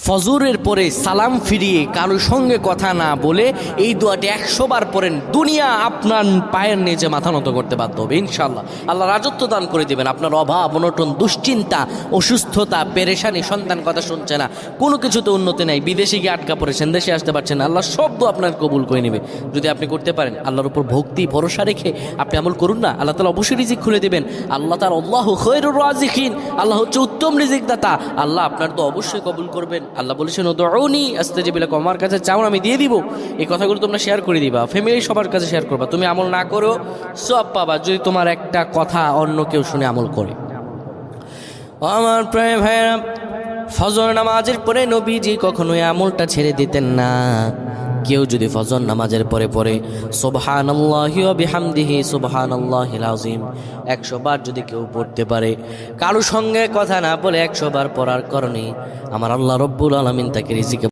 ফজরের পরে সালাম ফিরিয়ে কারোর সঙ্গে কথা না বলে এই দোয়াটি 100 বার পড়েন, দুনিয়া আপনার পায়ের নিচে মাথা নত করতে বাধ্য হবে ইনশাআল্লাহ। আল্লাহ রাজত্ব দান করে দেবেন। আপনার অভাব অনটন, দুশ্চিন্তা, অসুস্থতা, পেরেশানি, সন্তান কথা শুনছে না, কোনো কিছুতে উন্নতি নাই, বিদেশে গিয়ে আটকা পড়েছেন, দেশে আসতে পারছেন না, আল্লাহ সব দোয়া আপনার কবুল করে নেবে যদি আপনি করতে পারেন। আল্লাহর উপর ভক্তি ভরসা রেখে আপনি আমল করুন না, আল্লাহ তাআলা অবশ্যই রিজিক খুলে দেবেন। আল্লাহ তাআলা আল্লাহু খায়রুর রাজিকিন, আল্লাহ হচ্ছে উত্তম রিজিক দাতা। আল্লাহ আপনার তো অবশ্যই কবুল করবেন। আল্লাহ বলেছেন উদউনি আস্তাজিব লাকুম, আমার কাছে চাও আমি দিয়ে দিব। এই কথাগুলো তোমরা শেয়ার করে দিবা, ফ্যামিলি সবার কাছে শেয়ার করবা। তুমি আমল না করো সব পাবা যদি তোমার একটা কথা অন্য কেউ শুনে আমল করে। আমার প্রায় ভাইরা, ফজর নামাজের পরে নবীজি কখনো এই আমলটা ছেড়ে দিতেন না। কেউ যদি ফজর নামাজের পরে পরে সুবহানাল্লাহি ওয়া বিহামদিহি সুবহানাল্লাহিল আযীম 100 বার যদি কেউ পড়তে পারে, কারো সঙ্গে কথা না বলে 100 বার পড়ার কারণে আমার আল্লাহ রব্বুল আলামিন তাকে রিজিকে